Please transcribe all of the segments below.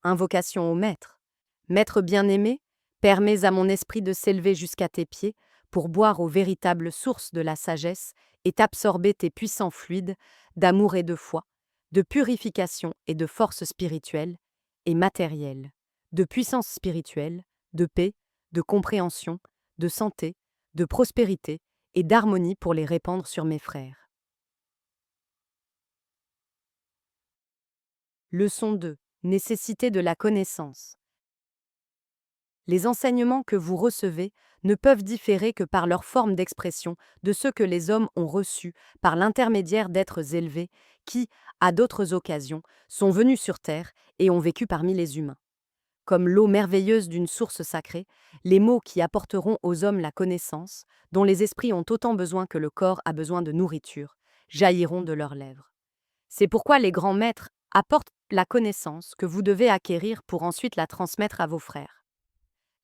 Invocation au Maître. Maître bien-aimé, permets à mon esprit de s'élever jusqu'à tes pieds pour boire aux véritables sources de la sagesse et t'absorber tes puissants fluides d'amour et de foi, de purification et de force spirituelle et matérielle, de puissance spirituelle, de paix, de compréhension, de santé, de prospérité et d'harmonie pour les répandre sur mes frères. Leçon 2. Nécessité de la connaissance. Les enseignements que vous recevez ne peuvent différer que par leur forme d'expression de ceux que les hommes ont reçus par l'intermédiaire d'êtres élevés qui, à d'autres occasions, sont venus sur terre et ont vécu parmi les humains. Comme l'eau merveilleuse d'une source sacrée, les mots qui apporteront aux hommes la connaissance, dont les esprits ont autant besoin que le corps a besoin de nourriture, jailliront de leurs lèvres. C'est pourquoi les grands maîtres apportent la connaissance que vous devez acquérir pour ensuite la transmettre à vos frères.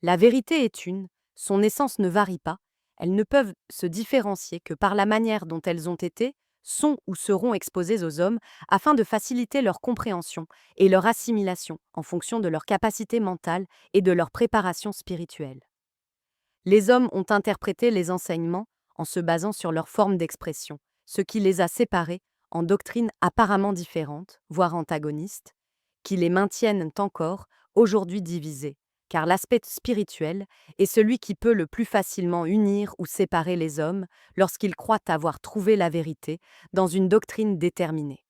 La vérité est une, son essence ne varie pas, elles ne peuvent se différencier que par la manière dont elles ont été, sont ou seront exposées aux hommes afin de faciliter leur compréhension et leur assimilation en fonction de leur capacité mentale et de leur préparation spirituelle. Les hommes ont interprété les enseignements en se basant sur leur forme d'expression, ce qui les a séparés en doctrines apparemment différentes, voire antagonistes, qui les maintiennent encore aujourd'hui divisés, car l'aspect spirituel est celui qui peut le plus facilement unir ou séparer les hommes lorsqu'ils croient avoir trouvé la vérité dans une doctrine déterminée.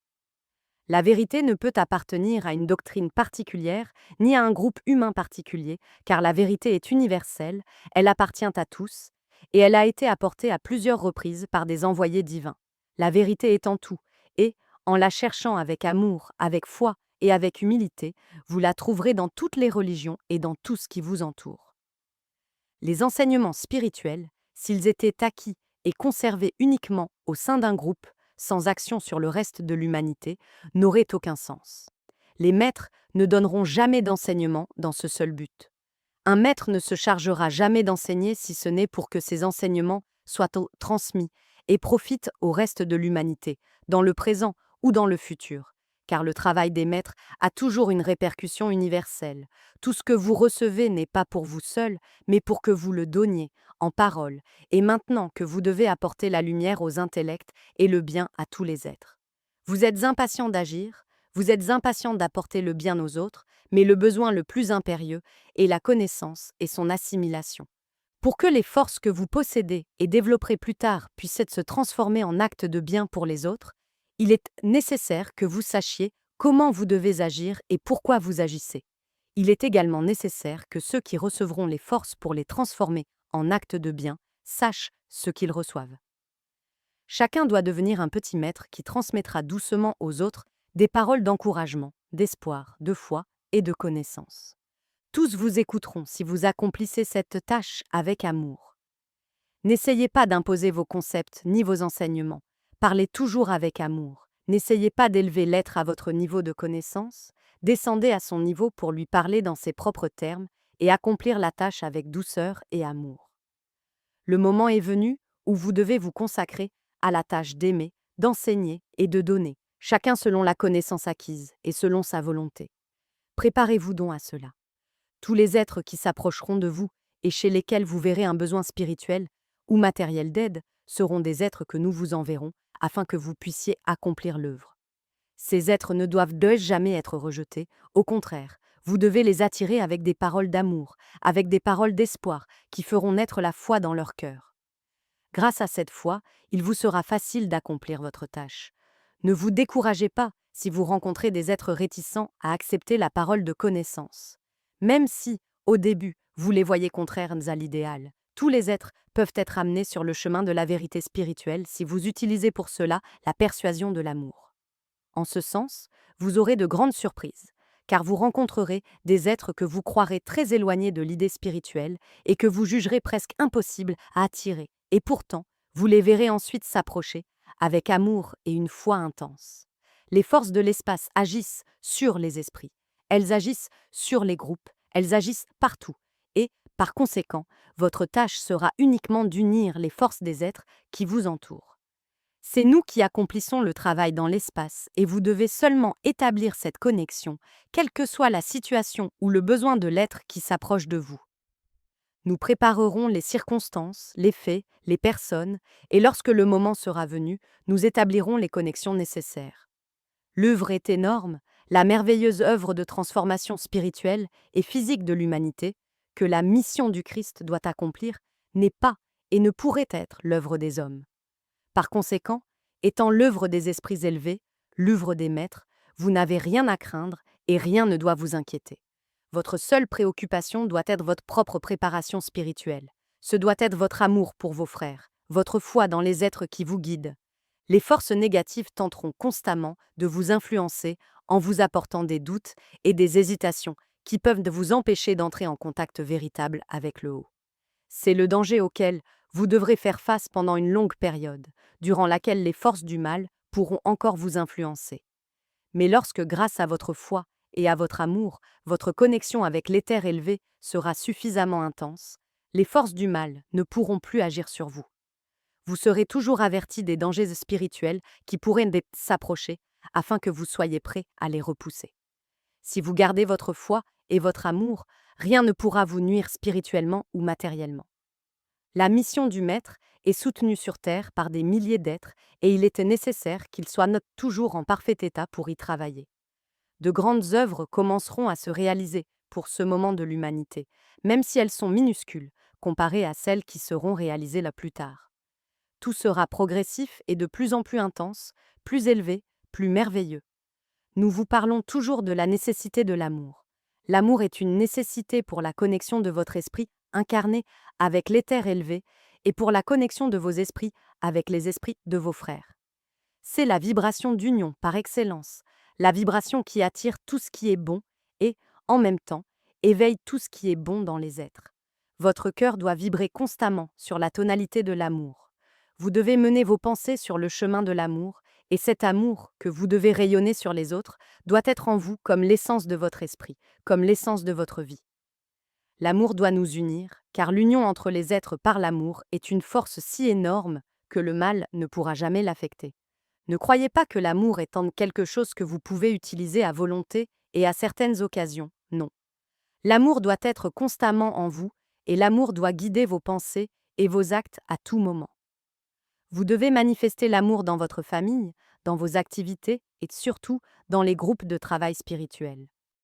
La vérité ne peut appartenir à une doctrine particulière ni à un groupe humain particulier, car la vérité est universelle, elle appartient à tous, et elle a été apportée à plusieurs reprises par des envoyés divins. La vérité est en tout, et, en la cherchant avec amour, avec foi et avec humilité, vous la trouverez dans toutes les religions et dans tout ce qui vous entoure. Les enseignements spirituels, s'ils étaient acquis et conservés uniquement au sein d'un groupe, sans action sur le reste de l'humanité, n'auraient aucun sens. Les maîtres ne donneront jamais d'enseignement dans ce seul but. Un maître ne se chargera jamais d'enseigner si ce n'est pour que ses enseignements soient transmis et profitent au reste de l'humanité, dans le présent ou dans le futur. Car le travail des maîtres a toujours une répercussion universelle. Tout ce que vous recevez n'est pas pour vous seul, mais pour que vous le donniez, en parole, et maintenant que vous devez apporter la lumière aux intellects et le bien à tous les êtres. Vous êtes impatient d'agir, vous êtes impatient d'apporter le bien aux autres, mais le besoin le plus impérieux est la connaissance et son assimilation. Pour que les forces que vous possédez et développerez plus tard puissent se transformer en actes de bien pour les autres, il est nécessaire que vous sachiez comment vous devez agir et pourquoi vous agissez. Il est également nécessaire que ceux qui recevront les forces pour les transformer en actes de bien sachent ce qu'ils reçoivent. Chacun doit devenir un petit maître qui transmettra doucement aux autres des paroles d'encouragement, d'espoir, de foi et de connaissance. Tous vous écouteront si vous accomplissez cette tâche avec amour. N'essayez pas d'imposer vos concepts ni vos enseignements. Parlez toujours avec amour. N'essayez pas d'élever l'être à votre niveau de connaissance. Descendez à son niveau pour lui parler dans ses propres termes et accomplir la tâche avec douceur et amour. Le moment est venu où vous devez vous consacrer à la tâche d'aimer, d'enseigner et de donner, chacun selon la connaissance acquise et selon sa volonté. Préparez-vous donc à cela. Tous les êtres qui s'approcheront de vous et chez lesquels vous verrez un besoin spirituel ou matériel d'aide seront des êtres que nous vous enverrons afin que vous puissiez accomplir l'œuvre. Ces êtres ne doivent jamais être rejetés, au contraire, vous devez les attirer avec des paroles d'amour, avec des paroles d'espoir qui feront naître la foi dans leur cœur. Grâce à cette foi, il vous sera facile d'accomplir votre tâche. Ne vous découragez pas si vous rencontrez des êtres réticents à accepter la parole de connaissance. Même si, au début, vous les voyez contraires à l'idéal, tous les êtres peuvent être amenés sur le chemin de la vérité spirituelle si vous utilisez pour cela la persuasion de l'amour. En ce sens, vous aurez de grandes surprises, car vous rencontrerez des êtres que vous croirez très éloignés de l'idée spirituelle et que vous jugerez presque impossibles à attirer, et pourtant, vous les verrez ensuite s'approcher avec amour et une foi intense. Les forces de l'espace agissent sur les esprits, elles agissent sur les groupes, elles agissent partout, et, par conséquent, votre tâche sera uniquement d'unir les forces des êtres qui vous entourent. C'est nous qui accomplissons le travail dans l'espace et vous devez seulement établir cette connexion, quelle que soit la situation ou le besoin de l'être qui s'approche de vous. Nous préparerons les circonstances, les faits, les personnes, et lorsque le moment sera venu, nous établirons les connexions nécessaires. L'œuvre est énorme, la merveilleuse œuvre de transformation spirituelle et physique de l'humanité, que la mission du Christ doit accomplir, n'est pas et ne pourrait être l'œuvre des hommes. Par conséquent, étant l'œuvre des esprits élevés, l'œuvre des maîtres, vous n'avez rien à craindre et rien ne doit vous inquiéter. Votre seule préoccupation doit être votre propre préparation spirituelle. Ce doit être votre amour pour vos frères, votre foi dans les êtres qui vous guident. Les forces négatives tenteront constamment de vous influencer en vous apportant des doutes et des hésitations qui peuvent vous empêcher d'entrer en contact véritable avec le haut. C'est le danger auquel vous devrez faire face pendant une longue période, durant laquelle les forces du mal pourront encore vous influencer. Mais lorsque, grâce à votre foi et à votre amour, votre connexion avec l'éther élevé sera suffisamment intense, les forces du mal ne pourront plus agir sur vous. Vous serez toujours averti des dangers spirituels qui pourraient s'approcher afin que vous soyez prêts à les repousser. Si vous gardez votre foi et votre amour, rien ne pourra vous nuire spirituellement ou matériellement. La mission du Maître est soutenue sur Terre par des milliers d'êtres et il était nécessaire qu'ils soient toujours en parfait état pour y travailler. De grandes œuvres commenceront à se réaliser pour ce moment de l'humanité, même si elles sont minuscules comparées à celles qui seront réalisées là plus tard. Tout sera progressif et de plus en plus intense, plus élevé, plus merveilleux. Nous vous parlons toujours de la nécessité de l'amour. L'amour est une nécessité pour la connexion de votre esprit incarné avec l'éther élevé et pour la connexion de vos esprits avec les esprits de vos frères. C'est la vibration d'union par excellence, la vibration qui attire tout ce qui est bon et, en même temps, éveille tout ce qui est bon dans les êtres. Votre cœur doit vibrer constamment sur la tonalité de l'amour. Vous devez mener vos pensées sur le chemin de l'amour, et cet amour que vous devez rayonner sur les autres doit être en vous comme l'essence de votre esprit, comme l'essence de votre vie. L'amour doit nous unir, car l'union entre les êtres par l'amour est une force si énorme que le mal ne pourra jamais l'affecter. Ne croyez pas que l'amour est quelque chose que vous pouvez utiliser à volonté et à certaines occasions, non. L'amour doit être constamment en vous, et l'amour doit guider vos pensées et vos actes à tout moment. Vous devez manifester l'amour dans votre famille, dans vos activités et surtout dans les groupes de travail spirituel.